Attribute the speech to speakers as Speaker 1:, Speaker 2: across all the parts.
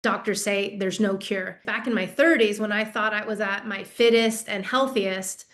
Speaker 1: Doctors say there's no cure. Back in my 30s, when I thought I was at my fittest and healthiest,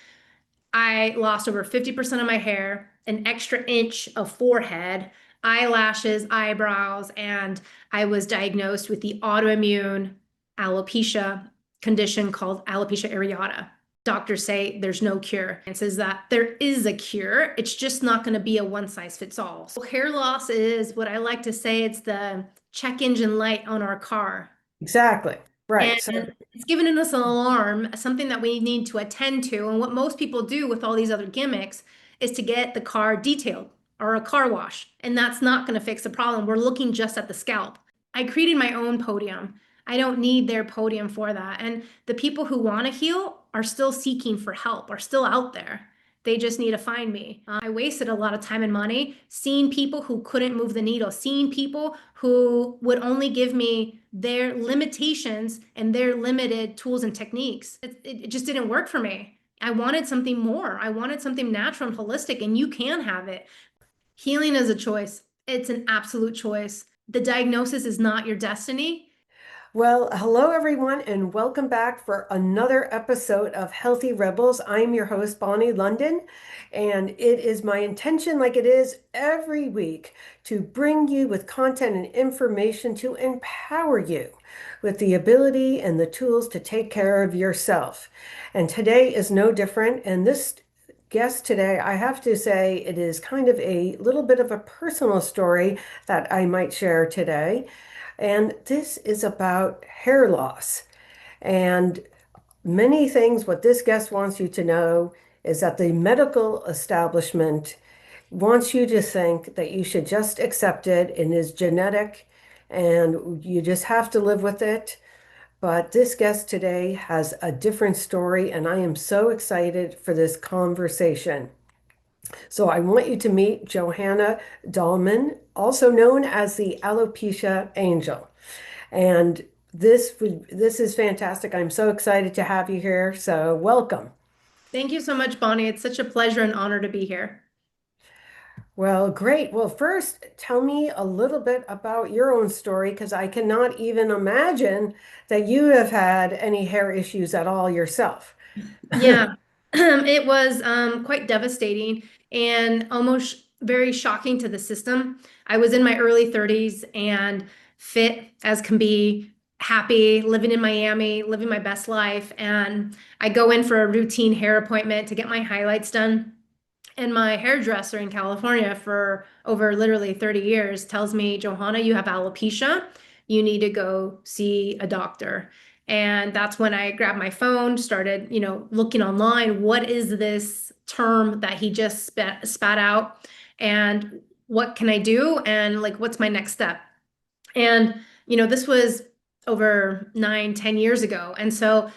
Speaker 1: I lost over 50% of my hair, an extra inch of forehead, eyelashes, eyebrows, and I was diagnosed with the autoimmune alopecia condition called alopecia areata. Doctors say there's no cure. It says that there is a cure. It's just not going to be a one size fits all. So hair loss is what I like to say, it's the check engine light on our car.
Speaker 2: Exactly.
Speaker 1: And
Speaker 2: Right. So,
Speaker 1: it's given us an alarm, something that we need to attend to. And what most people do with all these other gimmicks is to get the car detailed or a car wash. And that's not going to fix the problem. We're looking just at the scalp. I created my own podium. I don't need their podium for that. And the people who want to heal are still seeking for help, are still out there. They just need to find me. I wasted a lot of time and money seeing people who couldn't move the needle, seeing people who would only give me their limitations and their limited tools and techniques. It just didn't work for me. I wanted something more. I wanted something natural and holistic, and you can have it. Healing is a choice. It's an absolute choice. The diagnosis is not your destiny.
Speaker 2: well, hello everyone, and welcome back for another episode of Healthy Rebels. I'm your host, Bonnie London, and it is my intention, like it is every week, to bring you with content and information to empower you with the ability and the tools to take care of yourself. And today is no different. And this guest today, I have to say, it is kind of a little bit of a personal story that I might share today. And this is about hair loss. And many things, what this guest wants you to know is that the medical establishment wants you to think that you should just accept it and is genetic and you just have to live with it. But this guest today has a different story, and I am so excited for this conversation. So I want you to meet Johanna Dahlman, also known as the Alopecia Angel. And this is fantastic. I'm so excited to have you here. So welcome.
Speaker 1: Thank you so much, Bonnie. It's such a pleasure and honor to be here.
Speaker 2: Well, great. Well, first, tell me a little bit about your own story because I cannot even imagine that you have had any hair issues at all yourself.
Speaker 1: Yeah, it was quite devastating and almost very shocking to the system. I was in my early 30s and fit as can be, happy, living in Miami, living my best life. And I go in for a routine hair appointment to get my highlights done. And my hairdresser in California for over literally 30 years tells me, Johanna, you have alopecia. You need to go see a doctor. And that's when I grabbed my phone, started, looking online. What is this term that he just spat out? And what can I do? And like, what's my next step? And, this was over 9, 10 years ago. And so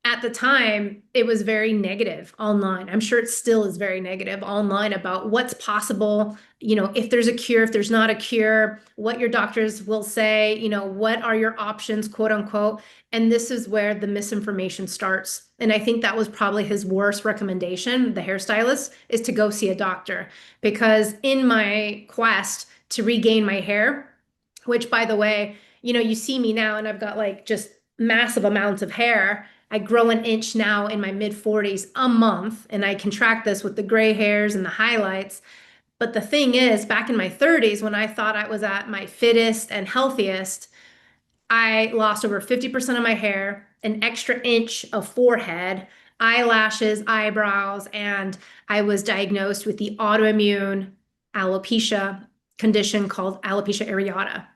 Speaker 1: at the time, it was very negative online. I'm sure it still is very negative online about what's possible, if there's a cure, if there's not a cure, what your doctors will say, what are your options, quote unquote. And this is where the misinformation starts. And I think that was probably his worst recommendation, the hairstylist, is to go see a doctor. Because in my quest to regain my hair, which by the way, you see me now and I've got like just massive amounts of hair. I grow an inch now in my mid 40s a month, and I can track this with the gray hairs and the highlights. But the thing is, back in my 30s, when I thought I was at my fittest and healthiest, I lost over 50% of my hair, an extra inch of forehead, eyelashes, eyebrows, and I was diagnosed with the autoimmune alopecia condition called alopecia areata.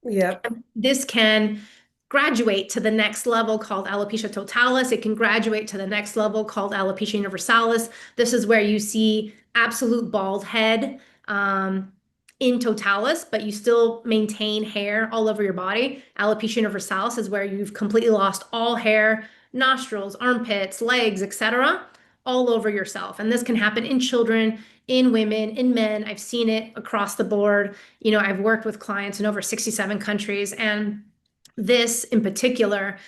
Speaker 2: Yep.
Speaker 1: This can graduate to the next level called alopecia totalis. It can graduate to the next level called alopecia universalis. This is where you see absolute bald head in totalis, but you still maintain hair all over your body. Alopecia universalis is where you've completely lost all hair, nostrils, armpits, legs, etc., all over yourself. And this can happen in children, in women, in men. I've seen it across the board. I've worked with clients in over 67 countries, and this in particular,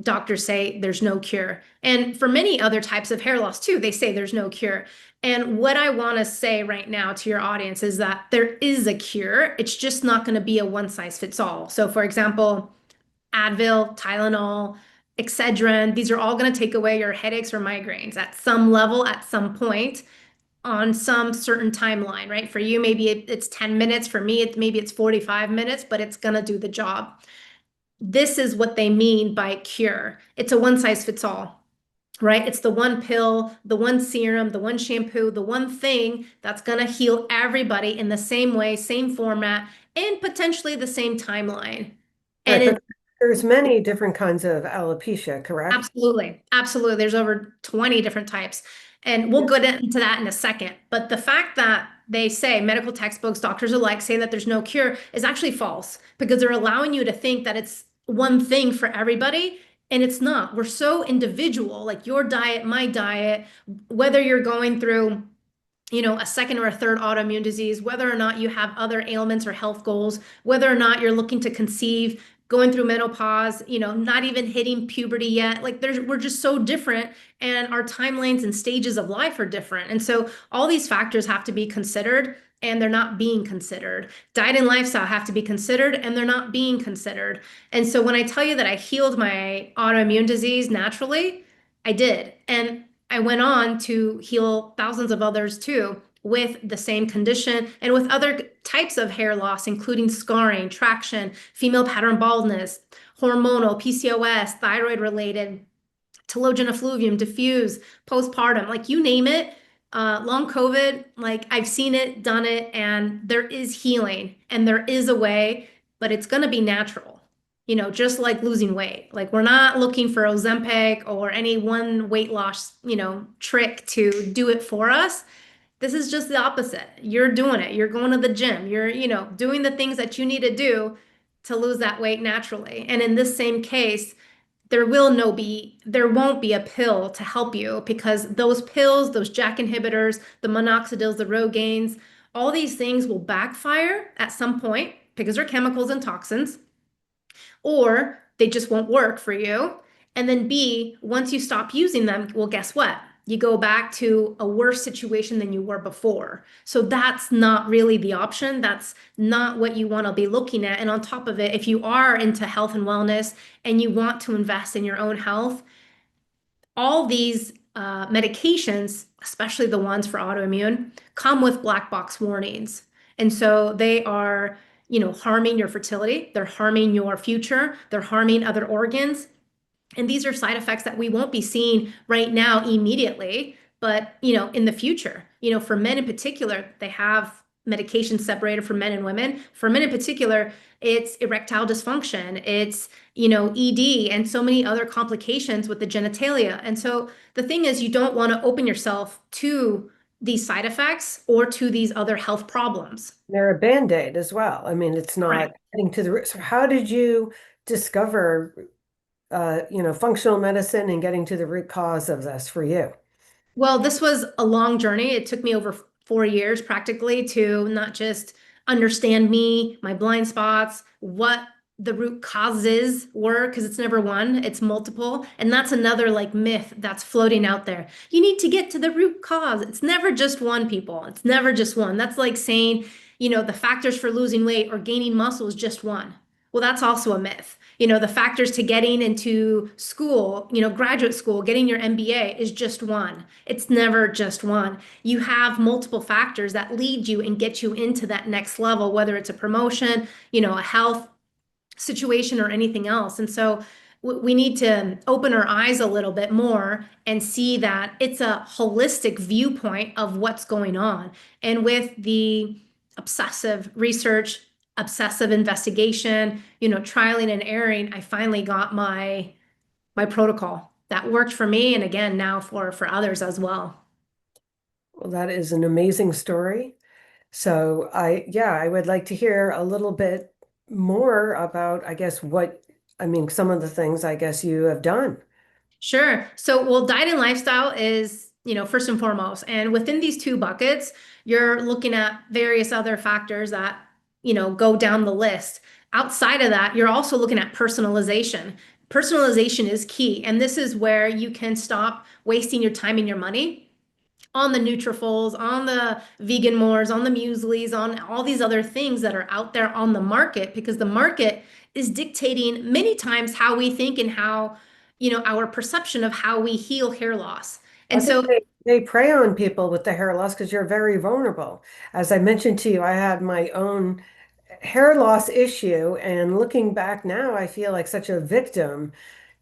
Speaker 1: doctors say there's no cure. And for many other types of hair loss too, they say there's no cure. And what I want to say right now to your audience is that there is a cure. It's just not going to be a one size fits all. So for example, Advil, Tylenol, Excedrin. These are all going to take away your headaches or migraines at some level, at some point, on some certain timeline, right? For you, maybe it's 10 minutes. For me, maybe it's 45 minutes, but it's going to do the job. This is what they mean by cure. It's a one size fits all, right? It's the one pill, the one serum, the one shampoo, the one thing that's going to heal everybody in the same way, same format, and potentially the same timeline. And
Speaker 2: Right,
Speaker 1: in
Speaker 2: but there's many different kinds of alopecia, correct?
Speaker 1: Absolutely. Absolutely. There's over 20 different types. And we'll go into that in a second. But the fact that they say medical textbooks, doctors alike say that there's no cure is actually false because they're allowing you to think that it's one thing for everybody. And it's not. We're so individual, like your diet, my diet, whether you're going through a second or a third autoimmune disease, whether or not you have other ailments or health goals, whether or not you're looking to conceive, going through menopause, not even hitting puberty yet. Like we're just so different and our timelines and stages of life are different. And so all these factors have to be considered and they're not being considered. Diet and lifestyle have to be considered and they're not being considered. And so when I tell you that I healed my autoimmune disease naturally, I did. And I went on to heal thousands of others too with the same condition and with other types of hair loss, including scarring, traction, female pattern baldness, hormonal, PCOS, thyroid related, telogen effluvium, diffuse, postpartum, like you name it. Long COVID, like I've seen it, done it, and there is healing and there is a way, but it's going to be natural. Just like losing weight. Like we're not looking for Ozempic or any one weight loss, trick to do it for us. This is just the opposite. You're doing it. You're going to the gym. You're, doing the things that you need to do to lose that weight naturally. And in this same case, there won't be a pill to help you because those pills, those JAK inhibitors, the minoxidils, the Rogaines, all these things will backfire at some point because they're chemicals and toxins, or they just won't work for you. And then B, once you stop using them, well, guess what? You go back to a worse situation than you were before. So that's not really the option. That's not what you want to be looking at. And on top of it, if you are into health and wellness and you want to invest in your own health, all these medications, especially the ones for autoimmune, come with black box warnings. And so they are, harming your fertility, they're harming your future, they're harming other organs. And these are side effects that we won't be seeing right now immediately, but in the future, for men in particular, they have medications separated for men and women. For men in particular, it's erectile dysfunction, it's, ED and so many other complications with the genitalia. And so the thing is, you don't want to open yourself to these side effects or to these other health problems.
Speaker 2: They're a Band-Aid as well. I mean, it's not
Speaker 1: Right.
Speaker 2: getting to the root. So how did you discover, functional medicine and getting to the root cause of this for you?
Speaker 1: Well, this was a long journey. It took me over 4 years practically to not just understand me, my blind spots, what the root causes were, because it's never one, it's multiple. And that's another like myth that's floating out there. You need to get to the root cause. It's never just one, people. It's never just one. That's like saying, the factors for losing weight or gaining muscle is just one. Well, that's also a myth. The factors to getting into school, graduate school, getting your MBA is just one. It's never just one. You have multiple factors that lead you and get you into that next level, whether it's a promotion, a health situation or anything else. And so we need to open our eyes a little bit more and see that it's a holistic viewpoint of what's going on. And with the obsessive research, obsessive investigation, trialing and erroring, I finally got my protocol that worked for me and again now for others as well.
Speaker 2: Well, that is an amazing story. So yeah, I would like to hear a little bit more about, I guess, some of the things I guess you have done.
Speaker 1: Sure. So, well, diet and lifestyle is, first and foremost. And within these two buckets, you're looking at various other factors that, go down the list. Outside of that, you're also looking at personalization. Personalization is key. And this is where you can stop wasting your time and your money on the Nutrafols, on the vegan mores, on the mueslis, on all these other things that are out there on the market because the market is dictating many times how we think and how, our perception of how we heal hair loss.
Speaker 2: I
Speaker 1: And
Speaker 2: think
Speaker 1: so
Speaker 2: they prey on people with the hair loss because you're very vulnerable. As I mentioned to you, I had my own hair loss issue, and looking back now, I feel like such a victim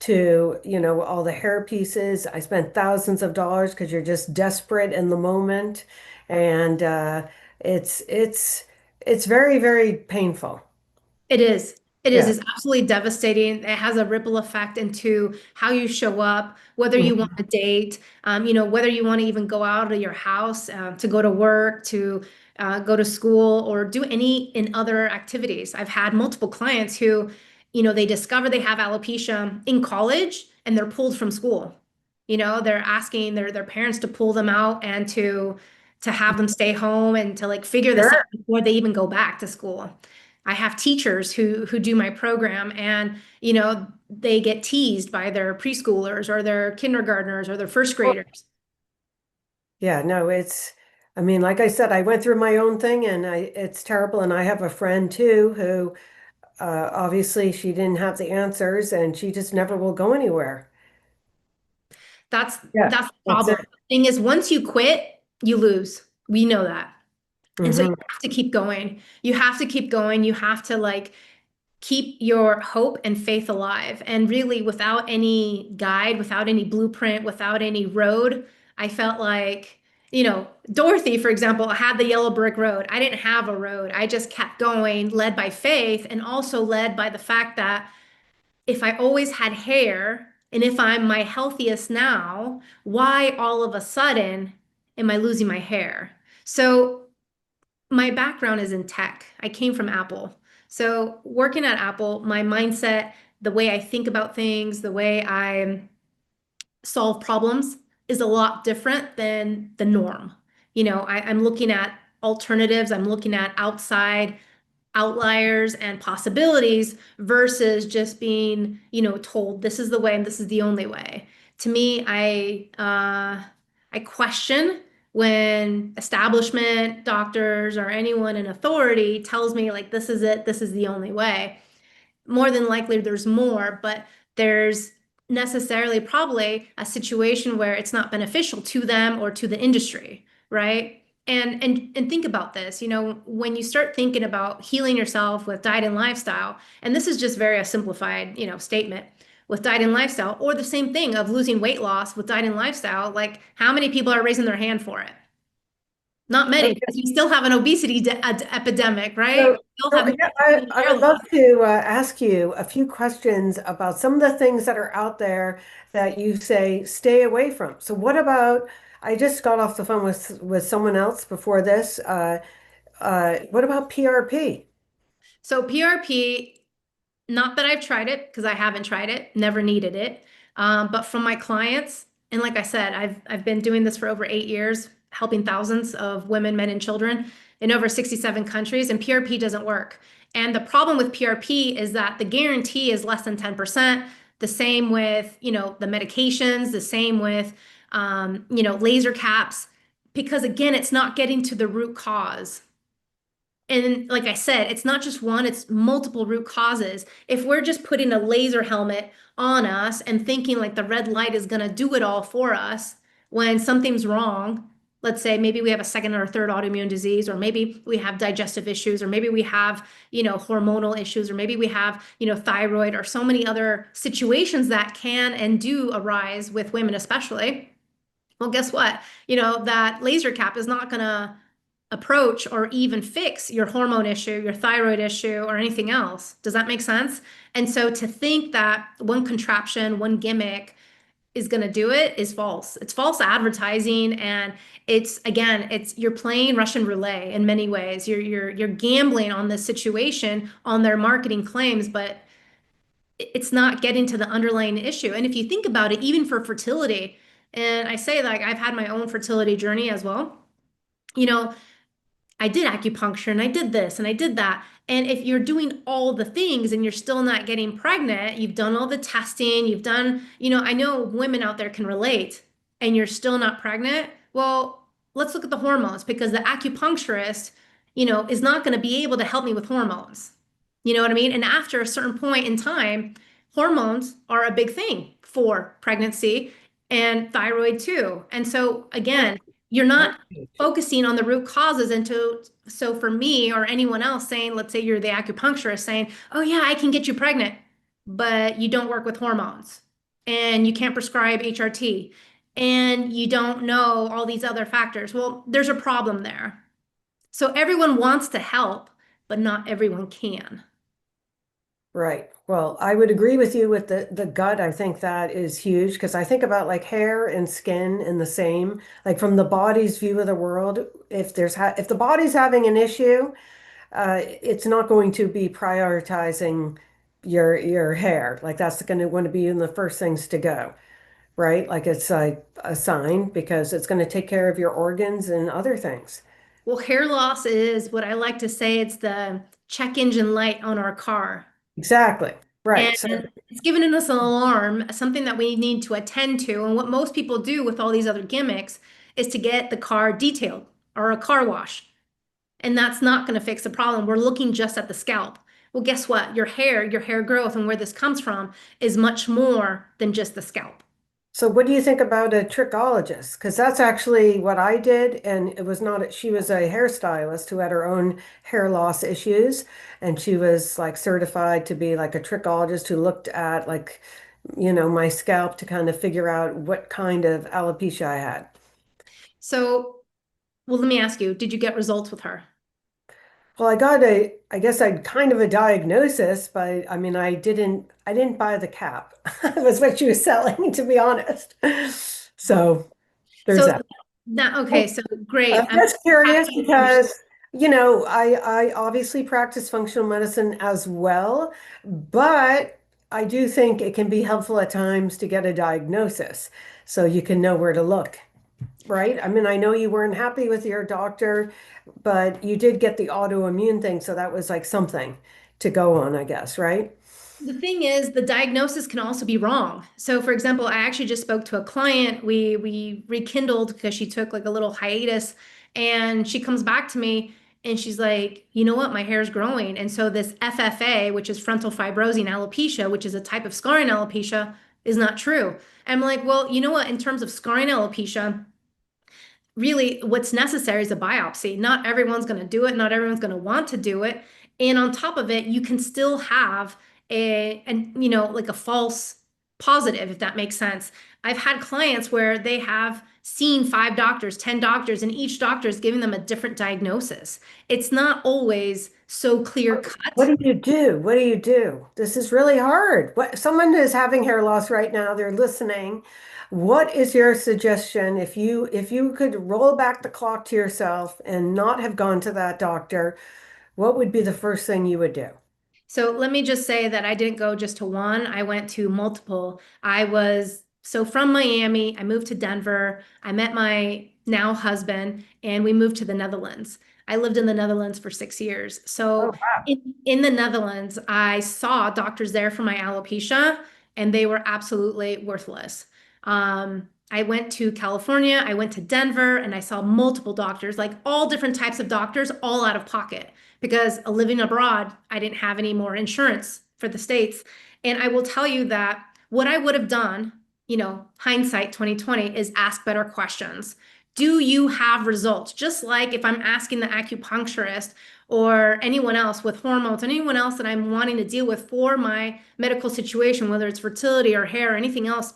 Speaker 2: to, all the hair pieces. I spent thousands of dollars because you're just desperate in the moment, and it's very, very painful.
Speaker 1: it is. It is.
Speaker 2: Yeah.
Speaker 1: It's absolutely devastating. It has a ripple effect into how you show up, whether you want
Speaker 2: Mhm.
Speaker 1: to date, whether you want to even go out of your house to go to work, to go to school, or do any in other activities. I've had multiple clients who, they discover they have alopecia in college and they're pulled from school. They're asking their parents to pull them out and to have them stay home and to like figure this out
Speaker 2: Sure.
Speaker 1: before they even go back to school. I have teachers who do my program and they get teased by their preschoolers or their kindergartners or their first graders.
Speaker 2: Yeah, no, I mean, like I said, I went through my own thing and it's terrible. And I have a friend too who obviously she didn't have the answers and she just never will go anywhere.
Speaker 1: That's
Speaker 2: Yeah,
Speaker 1: that's the
Speaker 2: that's
Speaker 1: problem.
Speaker 2: it.
Speaker 1: Thing is, once you quit, you lose. We know that. And so you
Speaker 2: Hmm.
Speaker 1: have to keep going. You have to keep going. You have to like keep your hope and faith alive. And really, without any guide, without any blueprint, without any road, I felt like, Dorothy, for example, had the yellow brick road. I didn't have a road. I just kept going, led by faith, and also led by the fact that if I always had hair and if I'm my healthiest now, why all of a sudden am I losing my hair? So my background is in tech. I came from Apple. So working at Apple, my mindset, the way I think about things, the way I solve problems is a lot different than the norm. I'm looking at alternatives, I'm looking at outside outliers and possibilities versus just being, told this is the way and this is the only way. To me, I question when establishment, doctors, or anyone in authority tells me like this is it, this is the only way. More than likely there's more, but there's necessarily probably a situation where it's not beneficial to them or to the industry, right? And think about this, when you start thinking about healing yourself with diet and lifestyle, and this is just very a simplified, statement with diet and lifestyle, or the same thing of losing weight loss with diet and lifestyle, like how many people are raising their hand for it? Not many,
Speaker 2: Okay.
Speaker 1: because we still have an obesity epidemic, right?
Speaker 2: So,
Speaker 1: We still
Speaker 2: so
Speaker 1: have
Speaker 2: yeah,
Speaker 1: many
Speaker 2: I
Speaker 1: hair
Speaker 2: would love
Speaker 1: loss.
Speaker 2: to ask you a few questions about some of the things that are out there that you say stay away from. So what about, I just got off the phone with someone else before this. What about PRP?
Speaker 1: So PRP, not that I've tried it because I haven't tried it, never needed it. But from my clients, and like I said, I've been doing this for over 8 years, helping thousands of women, men, and children in over 67 countries, and PRP doesn't work. And the problem with PRP is that the guarantee is less than 10%. The same with, the medications, the same with, laser caps, because again, it's not getting to the root cause. And like I said, it's not just one, it's multiple root causes. If we're just putting a laser helmet on us and thinking like the red light is going to do it all for us when something's wrong, let's say maybe we have a second or third autoimmune disease, or maybe we have digestive issues, or maybe we have, hormonal issues, or maybe we have, thyroid, or so many other situations that can and do arise with women, especially. Well, guess what? That laser cap is not going to approach or even fix your hormone issue, your thyroid issue, or anything else. Does that make sense? And so to think that one contraption, one gimmick is going to do it is false. It's false advertising, and it's again, it's you're playing Russian roulette in many ways. You're gambling on this situation on their marketing claims, but it's not getting to the underlying issue. And if you think about it, even for fertility, and I say like I've had my own fertility journey as well. You know, I did acupuncture and I did this and I did that. And if you're doing all the things and you're still not getting pregnant, you've done all the testing, you've done, I know women out there can relate and you're still not pregnant. Well, let's look at the hormones because the acupuncturist, is not going to be able to help me with hormones. You know what I mean? And after a certain point in time, hormones are a big thing for pregnancy and thyroid too. And so
Speaker 2: Yeah.
Speaker 1: again, you're not
Speaker 2: Right.
Speaker 1: focusing on the root causes into so for me or anyone else saying, let's say you're the acupuncturist saying, oh yeah, I can get you pregnant, but you don't work with hormones and you can't prescribe HRT and you don't know all these other factors. Well, there's a problem there. So everyone wants to help, but not everyone can.
Speaker 2: Right. Well, I would agree with you with the gut. I think that is huge because I think about like hair and skin in the same, like from the body's view of the world. If the body's having an issue, it's not going to be prioritizing your hair. Like that's going to want to be in the first things to go, right? Like it's a sign because it's going to take care of your organs and other things.
Speaker 1: Well, hair loss is what I like to say, it's the check engine light on our car.
Speaker 2: Exactly.
Speaker 1: And
Speaker 2: Right. So
Speaker 1: it's giving us an alarm, something that we need to attend to. And what most people do with all these other gimmicks is to get the car detailed or a car wash. And that's not going to fix the problem. We're looking just at the scalp. Well, guess what? Your hair growth and where this comes from is much more than just the scalp.
Speaker 2: So what do you think about a trichologist? Because that's actually what I did, and it was not, she was a hairstylist who had her own hair loss issues, and she was like certified to be like a trichologist who looked at like, my scalp to kind of figure out what kind of alopecia I had.
Speaker 1: So, well, let me ask you, did you get results with her?
Speaker 2: Well, I guess I'd kind of a diagnosis, but I mean, I didn't buy the cap. It was what she was selling, to be honest. So there's
Speaker 1: So
Speaker 2: that.
Speaker 1: okay, so great.
Speaker 2: I'm
Speaker 1: I'm
Speaker 2: just curious
Speaker 1: happy to understand.
Speaker 2: because, I obviously practice functional medicine as well, but I do think it can be helpful at times to get a diagnosis so you can know where to look, right? I mean, I know you weren't happy with your doctor, but you did get the autoimmune thing, so that was like something to go on, I guess, right?
Speaker 1: The thing is, the diagnosis can also be wrong. So, for example, I actually just spoke to a client. We rekindled because she took like a little hiatus, and she comes back to me and she's like, you know what, my hair is growing. And so this FFA, which is frontal fibrosing alopecia, which is a type of scarring alopecia, is not true. I'm like, well, you know what, in terms of scarring alopecia, really what's necessary is a biopsy. Not everyone's going to do it. Not everyone's going to want to do it. And on top of it, you can still have like a false positive, if that makes sense. I've had clients where they have seen 5 doctors, 10 doctors, and each doctor is giving them a different diagnosis. It's not always so clear
Speaker 2: What
Speaker 1: cut.
Speaker 2: do you do? What do you do? This is really hard. What someone is having hair loss right now, they're listening. What is your suggestion if you could roll back the clock to yourself and not have gone to that doctor, what would be the first thing you would do?
Speaker 1: So let me just say that I didn't go just to one, I went to multiple. So from Miami, I moved to Denver. I met my now husband, and we moved to the Netherlands. I lived in the Netherlands for 6 years.
Speaker 2: Oh,
Speaker 1: So in the Netherlands, I saw doctors there for my alopecia, and they were absolutely worthless. I went to California, I went to Denver, and I saw multiple doctors, like all different types of doctors, all out of pocket because living abroad, I didn't have any more insurance for the States. And I will tell you that what I would have done, hindsight 2020, is ask better questions. Do you have results? Just like if I'm asking the acupuncturist or anyone else with hormones, anyone else that I'm wanting to deal with for my medical situation, whether it's fertility or hair or anything else,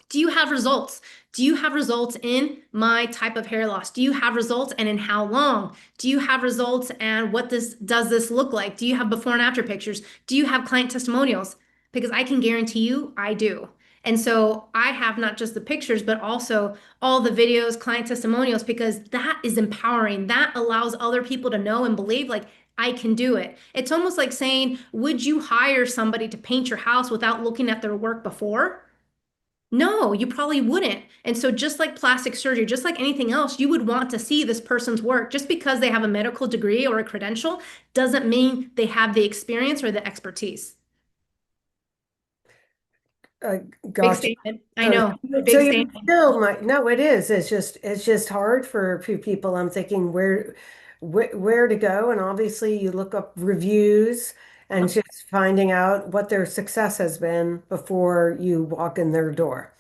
Speaker 1: do you have results? Do you have results in my type of hair loss? Do you have results and in how long? Do you have results and what this look like? Do you have before and after pictures? Do you have client testimonials? Because I can guarantee you I do. And so I have not just the pictures, but also all the videos, client testimonials, because that is empowering. That allows other people to know and believe like I can do it. It's almost like saying, would you hire somebody to paint your house without looking at their work before? No, you probably wouldn't. And so, just like plastic surgery, just like anything else, you would want to see this person's work. Just because they have a medical degree or a credential doesn't mean they have the experience or the expertise.
Speaker 2: Uh,
Speaker 1: Big
Speaker 2: gotcha.
Speaker 1: statement. I
Speaker 2: So,
Speaker 1: know.
Speaker 2: so
Speaker 1: Big
Speaker 2: you
Speaker 1: statement.
Speaker 2: still might, no, it is. It's just hard for a few people. I'm thinking where to go. And obviously you look up reviews and
Speaker 1: Yep.
Speaker 2: just finding out what their success has been before you walk in their door.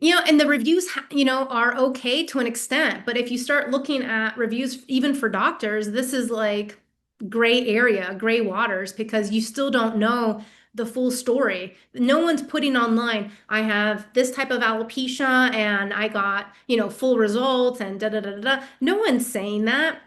Speaker 1: And the reviews, are okay to an extent, but if you start looking at reviews, even for doctors, this is like gray area, gray waters, because you still don't know the full story. No one's putting online, I have this type of alopecia and I got, full results and da da da da. Da. No one's saying that.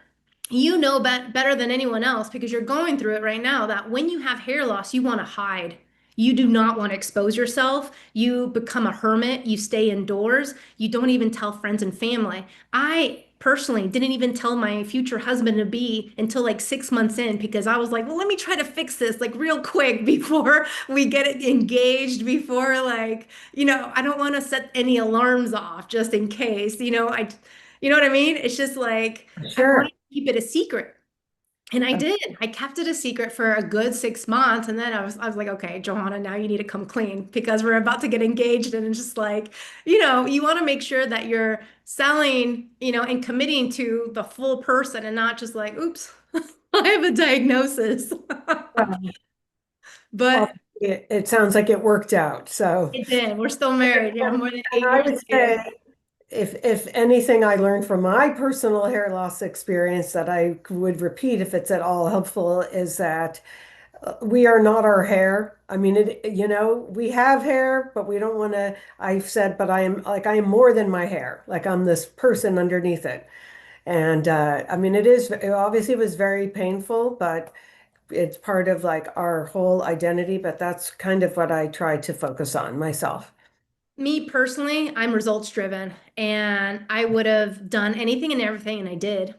Speaker 1: You know better than anyone else because you're going through it right now that when you have hair loss, you want to hide. You do not want to expose yourself. You become a hermit. You stay indoors. You don't even tell friends and family. I personally didn't even tell my future husband to be until like 6 months in because I was like, well, let me try to fix this like real quick before we get it engaged, before like, I don't want to set any alarms off just in case, you know what I mean? It's just like, I
Speaker 2: Sure.
Speaker 1: wanted to keep it a secret. And I did. I kept it a secret for a good 6 months. And then I was like, okay, Johanna, now you need to come clean because we're about to get engaged. And it's just like, you want to make sure that you're selling, and committing to the full person and not just like, oops, I have a diagnosis.
Speaker 2: Well,
Speaker 1: But
Speaker 2: it sounds like it worked out. So,
Speaker 1: it did. We're still married. Yeah, more than
Speaker 2: and
Speaker 1: eight
Speaker 2: I
Speaker 1: years
Speaker 2: would
Speaker 1: later.
Speaker 2: say if anything I learned from my personal hair loss experience that I would repeat if it's at all helpful is that we are not our hair. I mean, we have hair, but we don't want to. I've said, but I am more than my hair. Like I'm this person underneath it. And I mean, it obviously was very painful, but it's part of like our whole identity. But that's kind of what I try to focus on myself.
Speaker 1: Me personally, I'm results driven and I would have done anything and everything, and I did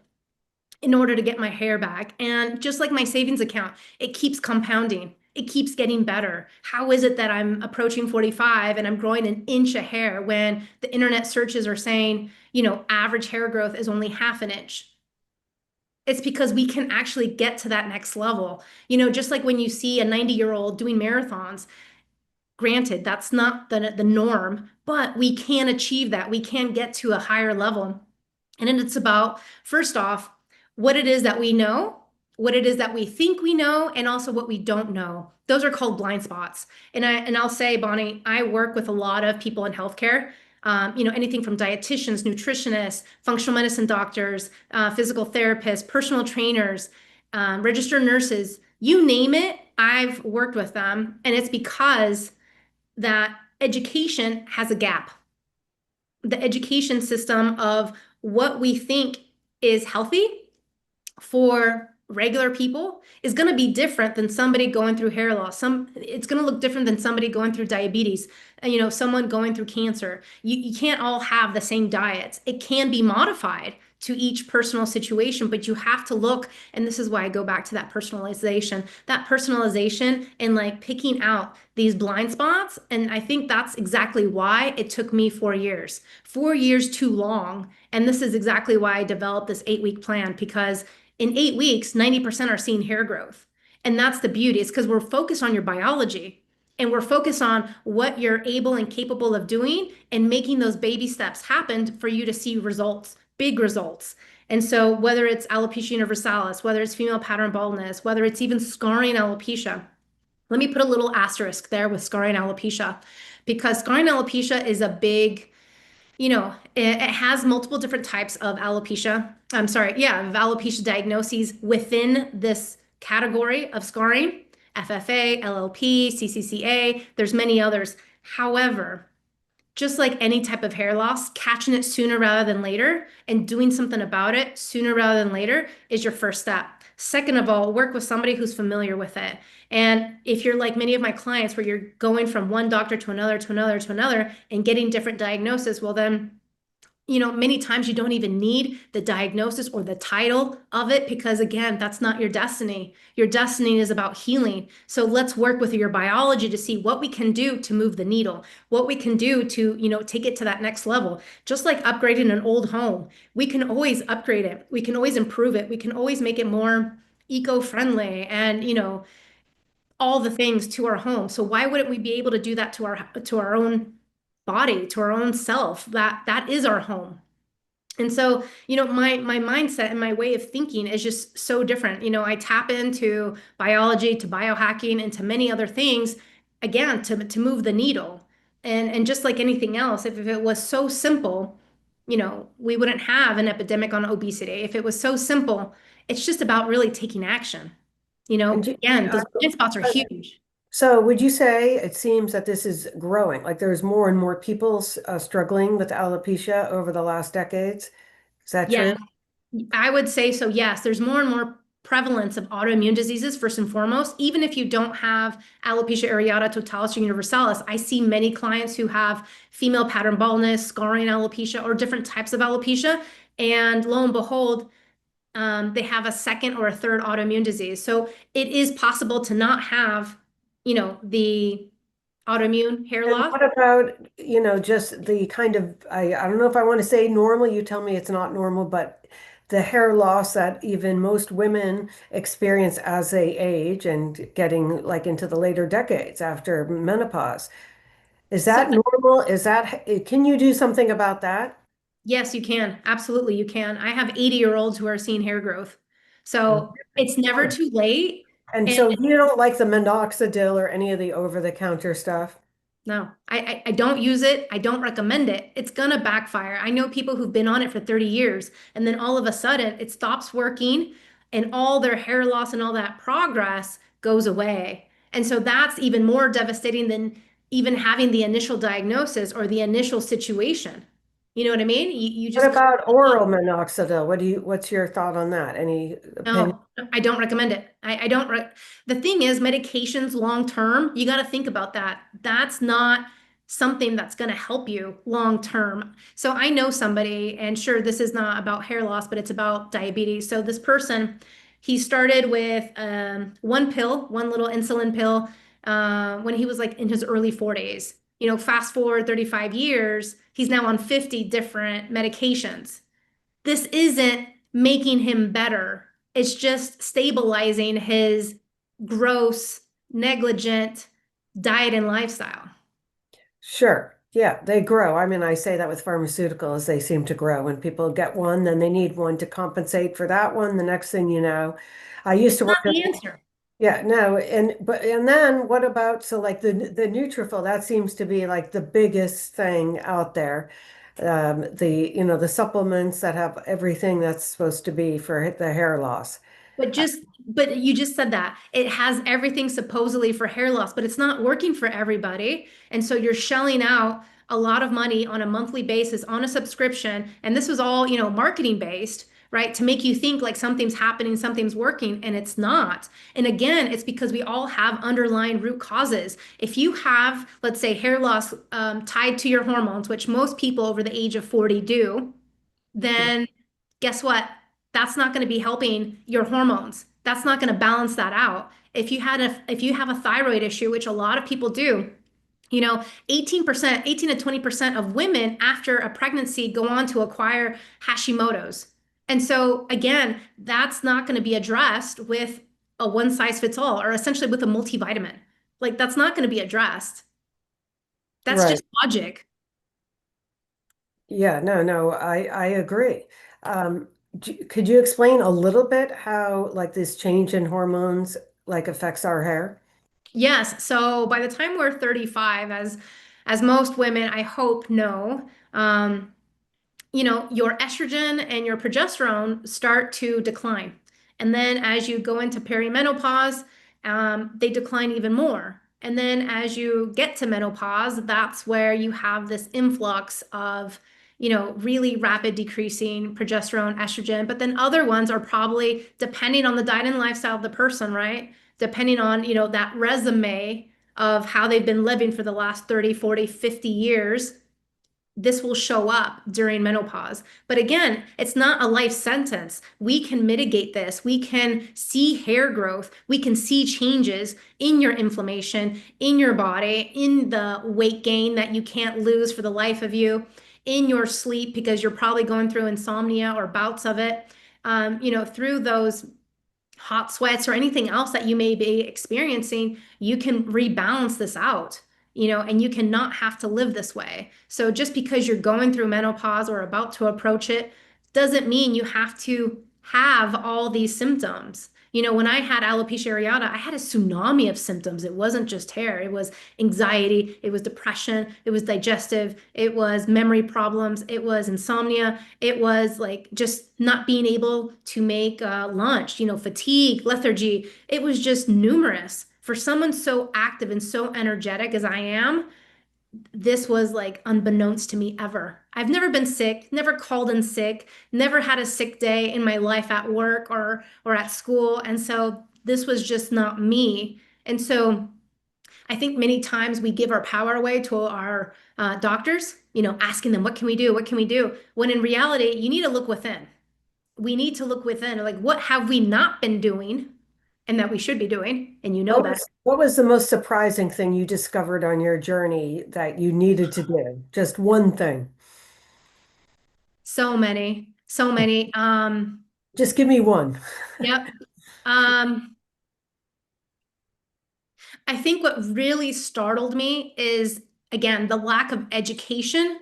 Speaker 1: in order to get my hair back. And just like my savings account, it keeps compounding. It keeps getting better. How is it that I'm approaching 45 and I'm growing an inch of hair when the internet searches are saying, average hair growth is only half an inch? It's because we can actually get to that next level. Just like when you see a 90-year-old doing marathons, granted, that's not the norm, but we can achieve that. We can get to a higher level. And then it's about, first off, what it is that we know, what it is that we think we know, and also what we don't know. Those are called blind spots. And I'll say, Bonnie, I work with a lot of people in healthcare. Anything from dietitians, nutritionists, functional medicine doctors, physical therapists, personal trainers, registered nurses, you name it, I've worked with them. And it's because that education has a gap. The education system of what we think is healthy for regular people is going to be different than somebody going through hair loss. It's going to look different than somebody going through diabetes, someone going through cancer. You can't all have the same diets. It can be modified to each personal situation, but you have to look, and this is why I go back to that personalization and like picking out these blind spots. And I think that's exactly why it took me 4 years. 4 years too long. And this is exactly why I developed this 8-week plan because in 8 weeks, 90% are seeing hair growth. And that's the beauty. It's because we're focused on your biology and we're focused on what you're able and capable of doing and making those baby steps happen for you to see results, big results. And so, whether it's alopecia universalis, whether it's female pattern baldness, whether it's even scarring alopecia, let me put a little asterisk there with scarring alopecia because scarring alopecia is a big, it has multiple different types of alopecia. I'm sorry, yeah, of alopecia diagnoses within this category of scarring, FFA, LLP, CCCA, there's many others. However, just like any type of hair loss, catching it sooner rather than later and doing something about it sooner rather than later is your first step. Second of all, work with somebody who's familiar with it. And if you're like many of my clients where you're going from one doctor to another to another to another and getting different diagnoses, well then many times you don't even need the diagnosis or the title of it because, again, that's not your destiny. Your destiny is about healing. So let's work with your biology to see what we can do to move the needle, what we can do to, take it to that next level. Just like upgrading an old home, we can always upgrade it. We can always improve it. We can always make it more eco-friendly and, all the things to our home. So why wouldn't we be able to do that to our own body, to our own self? That is our home. And so, my mindset and my way of thinking is just so different. I tap into biology, to biohacking, and to many other things, again, to move the needle. And just like anything else, if it was so simple, we wouldn't have an epidemic on obesity. If it was so simple, it's just about really taking action.
Speaker 2: And you,
Speaker 1: Again,
Speaker 2: uh,
Speaker 1: those blind spots are
Speaker 2: uh,
Speaker 1: huge.
Speaker 2: so would you say it seems that this is growing? Like there's more and more people struggling with alopecia over the last decades? Is that
Speaker 1: Yeah,
Speaker 2: true?
Speaker 1: I would say so, yes. There's more and more prevalence of autoimmune diseases, first and foremost. Even if you don't have alopecia areata, totalis, or universalis, I see many clients who have female pattern baldness, scarring alopecia, or different types of alopecia. And lo and behold, they have a second or a third autoimmune disease. So it is possible to not have, the autoimmune hair
Speaker 2: And
Speaker 1: loss.
Speaker 2: what about, just the kind of, I don't know if I want to say normal, you tell me it's not normal, but the hair loss that even most women experience as they age and getting like into the later decades after menopause. Is
Speaker 1: So
Speaker 2: that normal? Can you do something about that?
Speaker 1: yes, you can. Absolutely, you can. I have 80-year-olds who are seeing hair growth. So it's never
Speaker 2: Oh.
Speaker 1: too late.
Speaker 2: And
Speaker 1: And
Speaker 2: so you don't like the minoxidil or any of the over-the-counter stuff?
Speaker 1: no, I don't use it. I don't recommend it. It's gonna backfire. I know people who've been on it for 30 years, and then all of a sudden it stops working, and all their hair loss and all that progress goes away. And so that's even more devastating than even having the initial diagnosis or the initial situation. You know what I mean? You
Speaker 2: What
Speaker 1: just
Speaker 2: about oral minoxidil? What's your thought on that? Any opinion?
Speaker 1: No, I don't recommend it. I don't the thing is, medications long term, you got to think about that. That's not something that's going to help you long term. So I know somebody, and sure, this is not about hair loss, but it's about diabetes. So this person, he started with one pill, one little insulin pill, when he was like in his early 40s. Fast forward 35 years, he's now on 50 different medications. This isn't making him better. It's just stabilizing his gross, negligent diet and lifestyle.
Speaker 2: Sure. Yeah, they grow. I mean, I say that with pharmaceuticals, they seem to grow. When people get one, then they need one to compensate for that one. The next thing you know, I used
Speaker 1: It's
Speaker 2: to
Speaker 1: not
Speaker 2: work at,
Speaker 1: the answer.
Speaker 2: yeah, no, and then what about, so like the Nutrafol, that seems to be like the biggest thing out there. The supplements that have everything that's supposed to be for the hair loss.
Speaker 1: But you just said that it has everything supposedly for hair loss, but it's not working for everybody. And so you're shelling out a lot of money on a monthly basis on a subscription. And this was all, marketing based, right? To make you think like something's happening, something's working, and it's not. And again, it's because we all have underlying root causes. If you have, let's say, hair loss tied to your hormones, which most people over the age of 40 do, then guess what? That's not going to be helping your hormones. That's not going to balance that out. If you have a thyroid issue, which a lot of people do, 18%, 18 to 20% of women after a pregnancy go on to acquire Hashimoto's. And so again, that's not going to be addressed with a one size fits all or essentially with a multivitamin. Like that's not going to be addressed. That's
Speaker 2: Right.
Speaker 1: just logic.
Speaker 2: Yeah, no, I agree. Could you explain a little bit how like this change in hormones like affects our hair?
Speaker 1: Yes. So by the time we're 35, as most women, I hope know, your estrogen and your progesterone start to decline. And then as you go into perimenopause, they decline even more. And then as you get to menopause, that's where you have this influx of, really rapid decreasing progesterone, estrogen. But then other ones are probably depending on the diet and lifestyle of the person, right? Depending on, that resume of how they've been living for the last 30, 40, 50 years, this will show up during menopause. But again, it's not a life sentence. We can mitigate this. We can see hair growth. We can see changes in your inflammation, in your body, in the weight gain that you can't lose for the life of you, in your sleep because you're probably going through insomnia or bouts of it. Through those hot sweats or anything else that you may be experiencing, you can rebalance this out, and you cannot have to live this way. So just because you're going through menopause or about to approach it doesn't mean you have to have all these symptoms. When I had alopecia areata, I had a tsunami of symptoms. It wasn't just hair. It was anxiety, it was depression, it was digestive, it was memory problems, it was insomnia, it was like just not being able to make lunch, fatigue, lethargy. It was just numerous. For someone so active and so energetic as I am, this was like unbeknownst to me ever. I've never been sick, never called in sick, never had a sick day in my life at work or at school. And so this was just not me. And so I think many times we give our power away to our doctors, asking them, what can we do? What can we do? When in reality, you need to look within. We need to look within. Like, what have we not been doing and that we should be doing? And you know better.
Speaker 2: What was the most surprising thing you discovered on your journey that you needed to do? Just one thing.
Speaker 1: So many, so many.
Speaker 2: Just give me one.
Speaker 1: Yep. Um, I think what really startled me is, again, the lack of education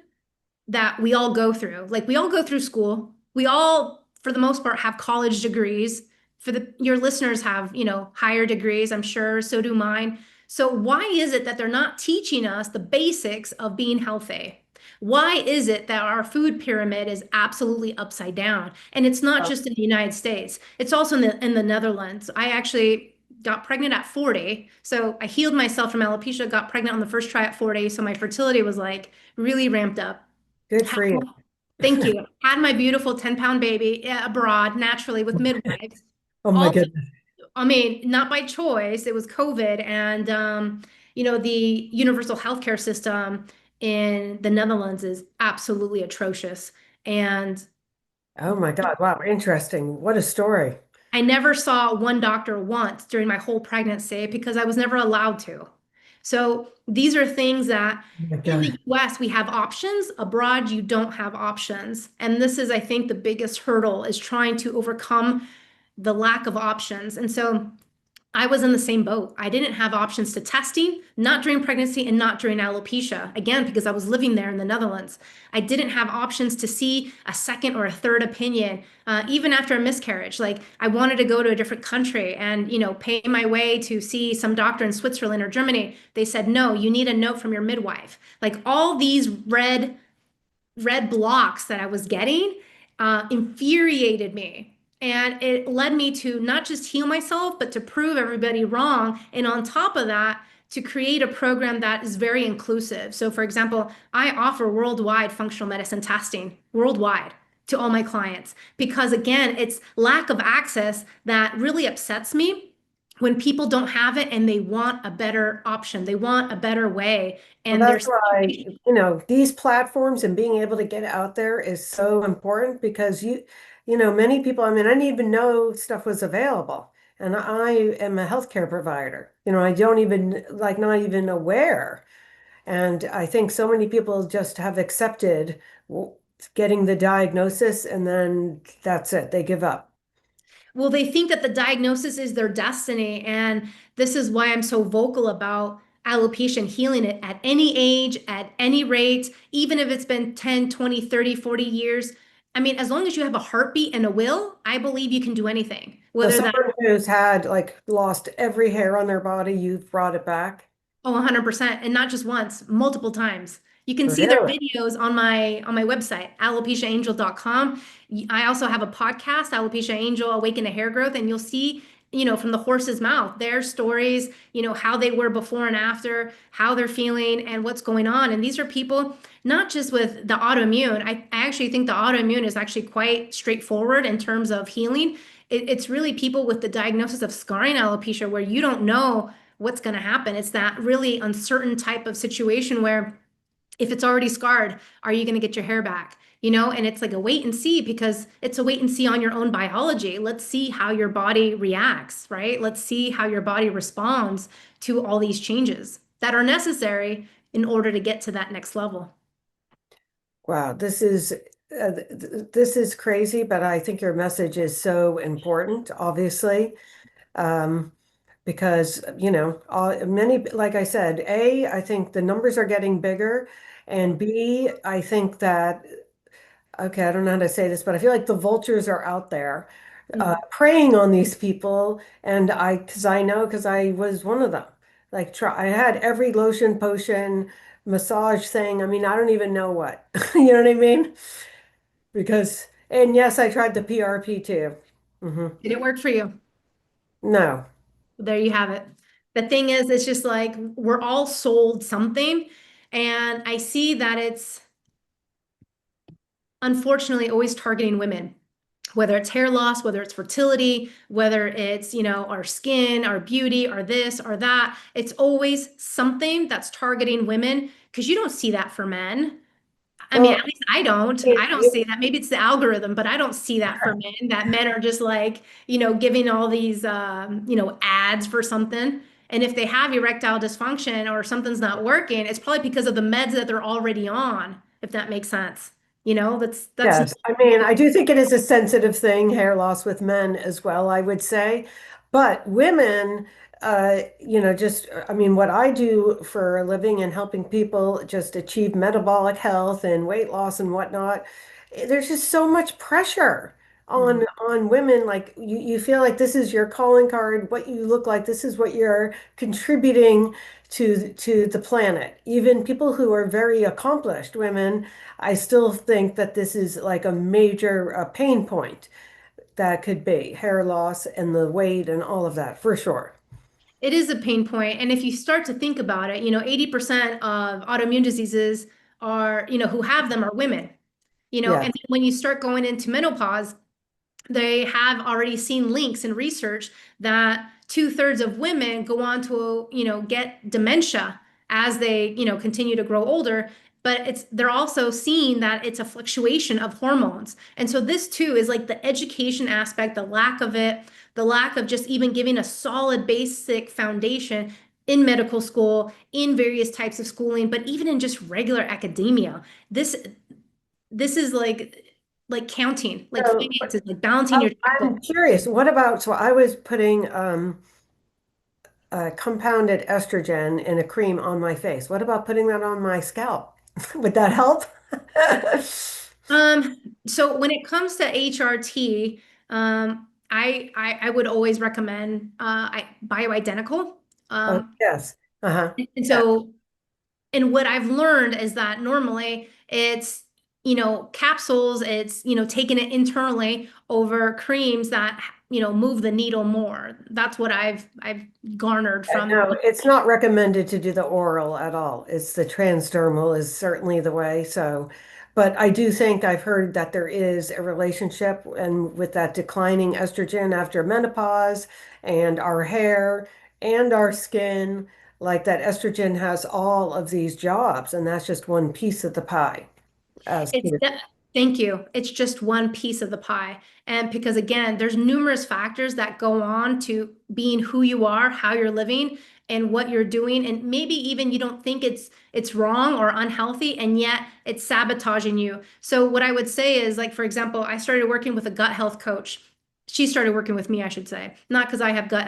Speaker 1: that we all go through. Like we all go through school. We all, for the most part, have college degrees. For your listeners have, higher degrees, I'm sure, so do mine. So why is it that they're not teaching us the basics of being healthy? Why is it that our food pyramid is absolutely upside down? And it's not just in the United States. It's also in the Netherlands. I actually got pregnant at 40. So I healed myself from alopecia, got pregnant on the first try at 40. So my fertility was like really ramped up.
Speaker 2: Good
Speaker 1: Had
Speaker 2: for you.
Speaker 1: Thank you. Had my beautiful 10-pound baby abroad naturally with midwives.
Speaker 2: Oh my
Speaker 1: Also,
Speaker 2: goodness.
Speaker 1: I mean, not by choice, it was COVID. And, the universal healthcare system in the Netherlands is absolutely atrocious. And
Speaker 2: Oh my God. Wow. Interesting. What a story.
Speaker 1: I never saw one doctor once during my whole pregnancy because I was never allowed to. So these are things that
Speaker 2: Oh my
Speaker 1: in the
Speaker 2: God.
Speaker 1: US we have options, abroad you don't have options. And this is, I think, the biggest hurdle is trying to overcome the lack of options. And so I was in the same boat. I didn't have options to testing, not during pregnancy and not during alopecia, again, because I was living there in the Netherlands. I didn't have options to see a second or a third opinion, even after a miscarriage. Like I wanted to go to a different country and, pay my way to see some doctor in Switzerland or Germany. They said, no, you need a note from your midwife. Like all these red blocks that I was getting infuriated me. And it led me to not just heal myself, but to prove everybody wrong. And on top of that, to create a program that is very inclusive. So, for example, I offer worldwide functional medicine testing worldwide to all my clients because, again, it's lack of access that really upsets me when people don't have it and they want a better option, they want a better way.
Speaker 2: Well,
Speaker 1: And
Speaker 2: that's
Speaker 1: there's
Speaker 2: why, these platforms and being able to get out there is so important because many people, I mean, I didn't even know stuff was available. And I am a healthcare provider. I don't even like not even aware. And I think so many people just have accepted getting the diagnosis and then that's it. They give up.
Speaker 1: Well, they think that the diagnosis is their destiny. And this is why I'm so vocal about alopecia and healing it at any age, at any rate, even if it's been 10, 20, 30, 40 years. I mean, as long as you have a heartbeat and a will, I believe you can do anything.
Speaker 2: So
Speaker 1: Whether that
Speaker 2: someone who's had like lost every hair on their body, you've brought it back.
Speaker 1: Oh, 100%. And not just once, multiple times. You can see their
Speaker 2: Really?
Speaker 1: videos on my website, alopeciaangel.com. I also have a podcast, Alopecia Angel Awaken to Hair Growth, and you'll see, from the horse's mouth, their stories, how they were before and after, how they're feeling, and what's going on. And these are people not just with the autoimmune. I actually think the autoimmune is actually quite straightforward in terms of healing. It's really people with the diagnosis of scarring alopecia where you don't know what's going to happen. It's that really uncertain type of situation where if it's already scarred, are you going to get your hair back? And it's like a wait and see because it's a wait and see on your own biology. Let's see how your body reacts, right? Let's see how your body responds to all these changes that are necessary in order to get to that next level.
Speaker 2: Wow, this is This is crazy, but I think your message is so important, obviously, um, because, many, like I said, A, I think the numbers are getting bigger, and B, I think that, okay, I don't know how to say this, but I feel like the vultures are out there
Speaker 1: Mhm.
Speaker 2: preying on these people, and because I know, because I was one of them. Like, I had every lotion, potion, massage thing. I mean, I don't even know what. You know what I mean? Because, and yes, I tried the PRP too.
Speaker 1: Did it work for you?
Speaker 2: No.
Speaker 1: There you have it. The thing is, it's just like we're all sold something, and I see that it's unfortunately always targeting women, whether it's hair loss, whether it's fertility, whether it's, our skin, our beauty, or this or that. It's always something that's targeting women because you don't see that for men. I mean,
Speaker 2: Well,
Speaker 1: at least I don't.
Speaker 2: it,
Speaker 1: I don't
Speaker 2: it,
Speaker 1: see that. Maybe it's the algorithm, but I don't see that for men, that men are just like, giving all these, ads for something. And if they have erectile dysfunction or something's not working, it's probably because of the meds that they're already on, if that makes sense. That's
Speaker 2: yes. I mean, I do think it is a sensitive thing, hair loss with men as well, I would say. But women, just, I mean, what I do for a living and helping people just achieve metabolic health and weight loss and whatnot, there's just so much pressure
Speaker 1: Mhm.
Speaker 2: on women. Like you feel like this is your calling card, what you look like, this is what you're contributing to the planet. Even people who are very accomplished women, I still think that this is like a major pain point that could be hair loss and the weight and all of that for sure.
Speaker 1: It is a pain point. And if you start to think about it, 80% of autoimmune diseases are, who have them are women, and
Speaker 2: Yes.
Speaker 1: when you start going into menopause, they have already seen links in research that two-thirds of women go on to, get dementia as they, continue to grow older. But they're also seeing that it's a fluctuation of hormones. And so this too is like the education aspect, the lack of it, the lack of just even giving a solid basic foundation in medical school, in various types of schooling, but even in just regular academia. This this is like counting, like
Speaker 2: So
Speaker 1: finances, like balancing your checkbook.
Speaker 2: I'm curious, what about, so I was putting compounded estrogen in a cream on my face. What about putting that on my scalp? Would that help?
Speaker 1: So when it comes to HRT, I would always recommend bioidentical.
Speaker 2: Oh,
Speaker 1: Um,
Speaker 2: yes. Uh-huh.
Speaker 1: and
Speaker 2: Yeah.
Speaker 1: so and what I've learned is that normally it's, capsules, it's, taking it internally over creams that, move the needle more. That's what I've garnered from.
Speaker 2: No, it's not recommended to do the oral at all. It's the transdermal is certainly the way. So, but I do think I've heard that there is a relationship and with that declining estrogen after menopause and our hair and our skin, like that estrogen has all of these jobs, and that's just one piece of the pie. As
Speaker 1: It's thank you. It's just one piece of the pie. And because again, there's numerous factors that go on to being who you are, how you're living, and what you're doing. And maybe even you don't think it's wrong or unhealthy, and yet it's sabotaging you. So what I would say is, like, for example, I started working with a gut health coach. She started working with me, I should say, not because I have gut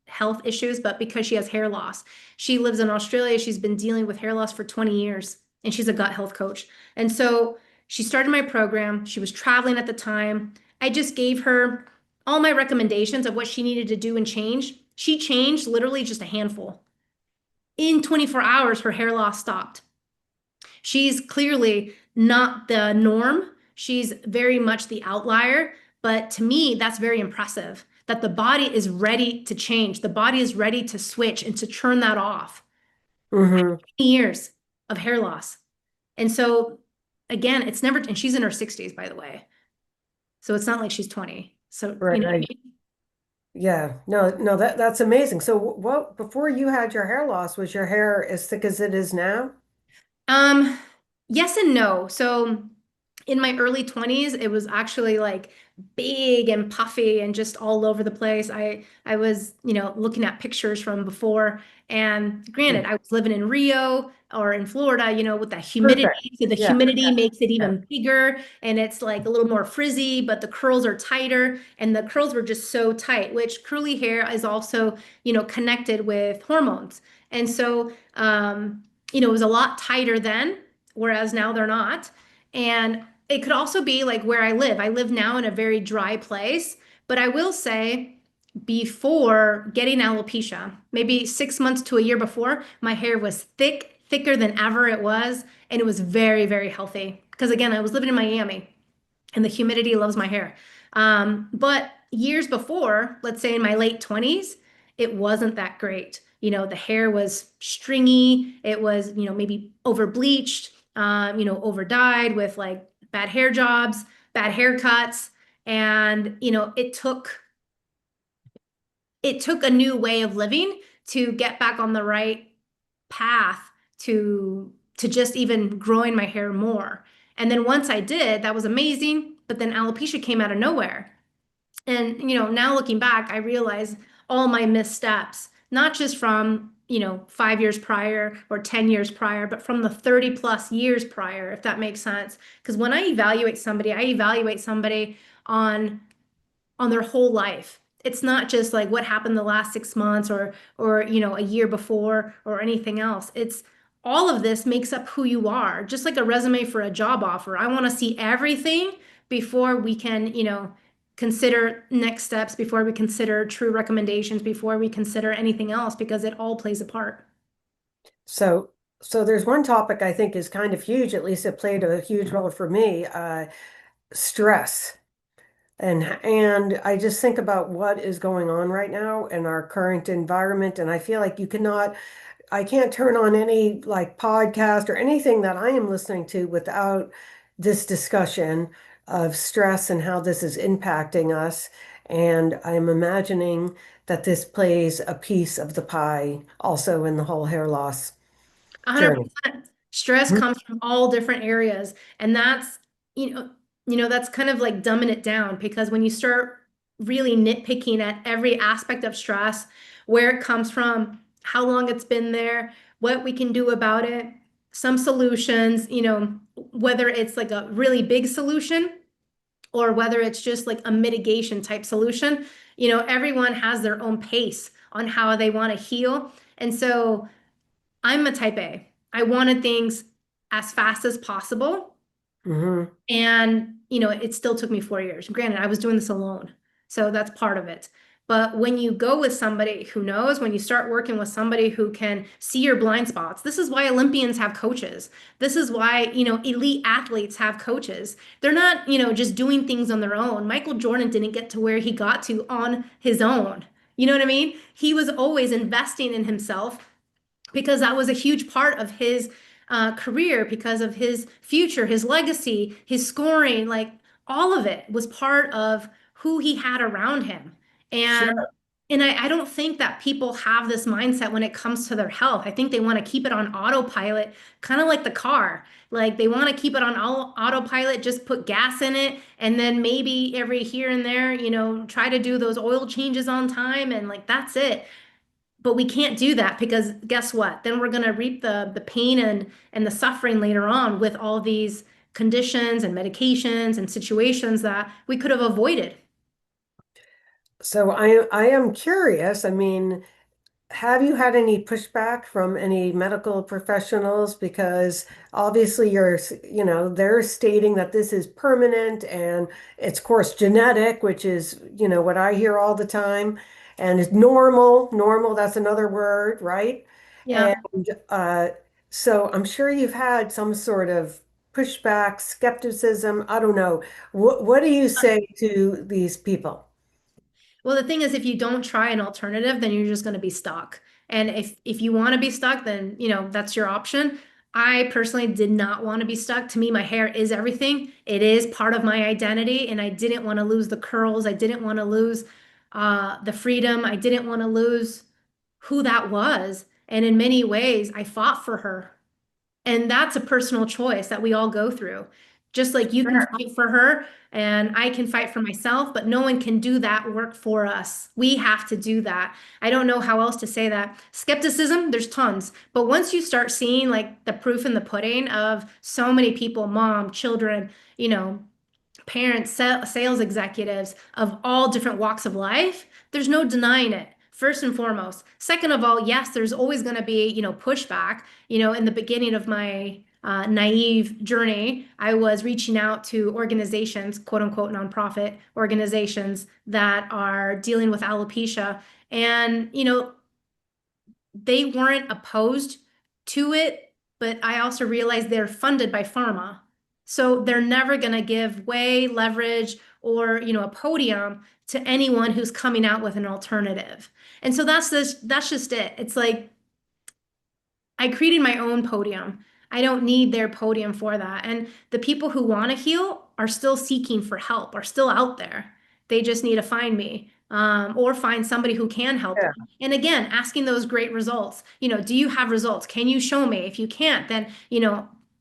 Speaker 1: health issues, but because she has hair loss. She lives in Australia. She's been dealing with hair loss for 20 years, and she's a gut health coach. And so she started my program. She was traveling at the time. I just gave her all my recommendations of what she needed to do and change. She changed literally just a handful. In 24 hours, her hair loss stopped. She's clearly not the norm. She's very much the outlier. But to me, that's very impressive that the body is ready to change. The body is ready to switch and to turn that off.
Speaker 2: hmm
Speaker 1: 20 years of hair loss. And so again, it's never, and she's in her 60s, by the way. So it's not like she's 20. So, you know what
Speaker 2: Right. Yeah. No, no, that's amazing. So what before you had your hair loss, was your hair as thick as it is now?
Speaker 1: I mean? Yes and no. So In my early 20s, it was actually like big and puffy and just all over the place. I was, looking at pictures from before, and granted, I was living in Rio or in Florida, with that
Speaker 2: Perfect.
Speaker 1: humidity. So the
Speaker 2: Yeah,
Speaker 1: humidity makes it
Speaker 2: yeah.
Speaker 1: even bigger and it's like a little more frizzy, but the curls are tighter and the curls were just so tight, which curly hair is also, connected with hormones. And so, it was a lot tighter then, whereas now they're not. And it could also be like where I live. I live now in a very dry place, but I will say before getting alopecia, maybe 6 months to a year before, my hair was thicker than ever it was, and it was very, very healthy. Because again, I was living in Miami and the humidity loves my hair. But years before, let's say in my late 20s, it wasn't that great. The hair was stringy, it was, maybe over bleached, over dyed with like bad hair jobs, bad haircuts. And, it took a new way of living to get back on the right path to just even growing my hair more. And then once I did, that was amazing. But then alopecia came out of nowhere. And, now looking back, I realize all my missteps, not just from, 5 years prior or 10 years prior, but from the 30 plus years prior, if that makes sense. Because when I evaluate somebody on their whole life. It's not just like what happened the last 6 months or a year before or anything else. It's all of this makes up who you are, just like a resume for a job offer. I want to see everything before we can, consider next steps, before we consider true recommendations, before we consider anything else, because it all plays a part.
Speaker 2: So, so there's one topic I think is kind of huge, at least it played a huge role for me, stress. And I just think about what is going on right now in our current environment, and I feel like I can't turn on any like podcast or anything that I am listening to without this discussion of stress and how this is impacting us. And I'm imagining that this plays a piece of the pie also in the whole hair loss journey.
Speaker 1: 100%. Stress comes from all different areas, and you know, that's kind of like dumbing it down because when you start really nitpicking at every aspect of stress, where it comes from, how long it's been there, what we can do about it, some solutions, whether it's like a really big solution or whether it's just like a mitigation type solution, everyone has their own pace on how they want to heal. And so I'm a type A. I wanted things as fast as possible.
Speaker 2: Hmm.
Speaker 1: And, it still took me 4 years. Granted, I was doing this alone. So that's part of it. But when you go with somebody who knows, when you start working with somebody who can see your blind spots, this is why Olympians have coaches. This is why, elite athletes have coaches. They're not, just doing things on their own. Michael Jordan didn't get to where he got to on his own. You know what I mean? He was always investing in himself because that was a huge part of his career, because of his future, his legacy, his scoring, like all of it was part of who he had around him. And
Speaker 2: Sure.
Speaker 1: and I don't think that people have this mindset when it comes to their health. I think they want to keep it on autopilot, kind of like the car. Like they want to keep it on autopilot, just put gas in it, and then maybe every here and there, try to do those oil changes on time, and like that's it. But we can't do that because guess what? Then we're going to reap the pain and the suffering later on with all these conditions and medications and situations that we could have avoided.
Speaker 2: So I am curious. I mean, have you had any pushback from any medical professionals? Because obviously they're stating that this is permanent and it's, of course, genetic, which is, what I hear all the time. And it's normal. Normal, that's another word, right?
Speaker 1: Yeah.
Speaker 2: And so I'm sure you've had some sort of pushback, skepticism. I don't know. What do you say to these people?
Speaker 1: Well, the thing is, if you don't try an alternative, then you're just going to be stuck. And if you want to be stuck, then that's your option. I personally did not want to be stuck. To me, my hair is everything. It is part of my identity, and I didn't want to lose the curls. I didn't want to lose the freedom. I didn't want to lose who that was. And in many ways, I fought for her. And that's a personal choice that we all go through. Just like you can
Speaker 2: Sure.
Speaker 1: fight for her and I can fight for myself, but no one can do that work for us. We have to do that. I don't know how else to say that. Skepticism, there's tons. But once you start seeing like the proof in the pudding of so many people, mom, children, parents, sales executives of all different walks of life, there's no denying it. First and foremost. Second of all, yes, there's always going to be, pushback. In the beginning of my naive journey, I was reaching out to organizations, quote unquote, nonprofit organizations that are dealing with alopecia. And, they weren't opposed to it, but I also realized they're funded by pharma. So they're never going to give way, leverage, or, a podium to anyone who's coming out with an alternative. And so that's just it. It's like I created my own podium. I don't need their podium for that. And the people who want to heal are still seeking for help, are still out there. They just need to find me, or find somebody who can help
Speaker 2: Yeah.
Speaker 1: them. And again, asking those great results. Do you have results? Can you show me? If you can't, then,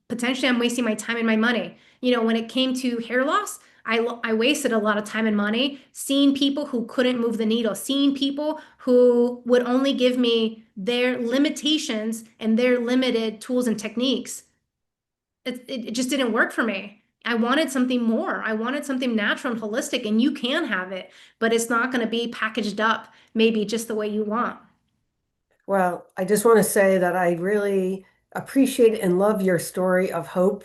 Speaker 1: potentially I'm wasting my time and my money. When it came to hair loss, I wasted a lot of time and money seeing people who couldn't move the needle, seeing people who would only give me their limitations and their limited tools and techniques. It just didn't work for me. I wanted something more. I wanted something natural and holistic, and you can have it, but it's not going to be packaged up maybe just the way you want.
Speaker 2: Well, I just want to say that I really appreciate and love your story of hope.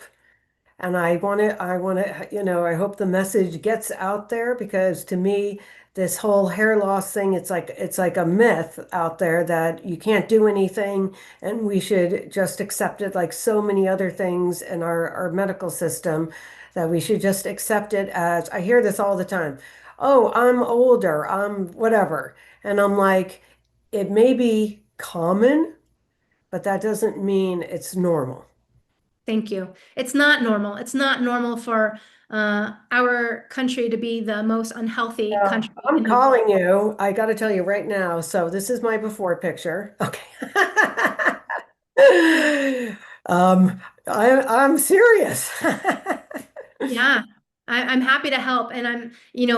Speaker 2: And I hope the message gets out there because to me, this whole hair loss thing, it's like a myth out there that you can't do anything and we should just accept it like so many other things in our medical system, that we should just accept it as, I hear this all the time. Oh, I'm older, I'm whatever. And I'm like, it may be common, but that doesn't mean it's normal.
Speaker 1: Thank you. It's not normal. It's not normal for our country to be the most unhealthy
Speaker 2: Yeah,
Speaker 1: country
Speaker 2: I'm
Speaker 1: in the world.
Speaker 2: calling you. I got to tell you right now. So this is my before picture. Okay. I'm serious.
Speaker 1: Yeah, I'm happy to help. And we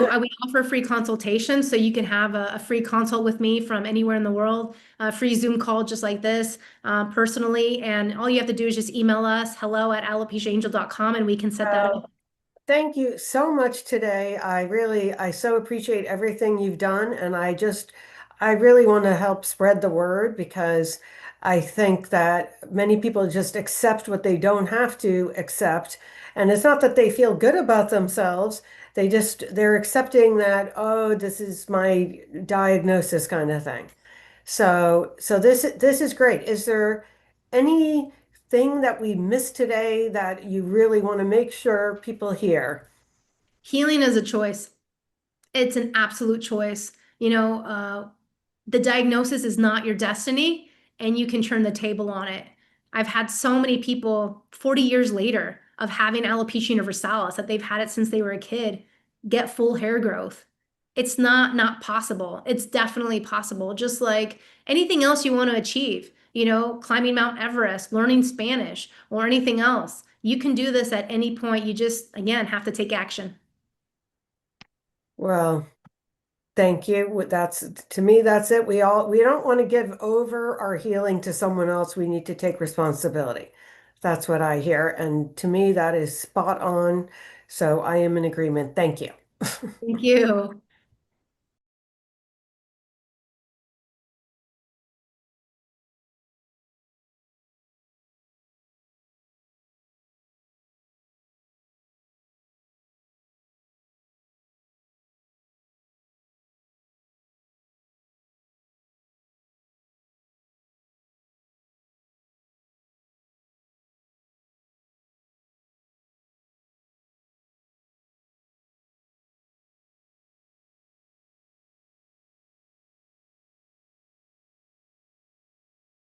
Speaker 1: offer free consultations, so you can have a free consult with me from anywhere in the world, a free Zoom call just like this, personally. And all you have to do is just email us, hello@alopeciaangel.com, and we can set that
Speaker 2: Well,
Speaker 1: up.
Speaker 2: thank you so much today. I so appreciate everything you've done. And I really want to help spread the word because I think that many people just accept what they don't have to accept. And it's not that they feel good about themselves. They're accepting that, oh, this is my diagnosis kind of thing. So this is great. Is there anything that we missed today that you really want to make sure people hear?
Speaker 1: Healing is a choice. It's an absolute choice. The diagnosis is not your destiny, and you can turn the table on it. I've had so many people 40 years later of having alopecia universalis, that they've had it since they were a kid, get full hair growth. It's not possible. It's definitely possible. Just like anything else you want to achieve, climbing Mount Everest, learning Spanish, or anything else. You can do this at any point. You just, again, have to take action.
Speaker 2: Well, thank you. That's to me, that's it. We don't want to give over our healing to someone else. We need to take responsibility. That's what I hear. And to me, that is spot on. So I am in agreement. Thank you.
Speaker 1: Thank you.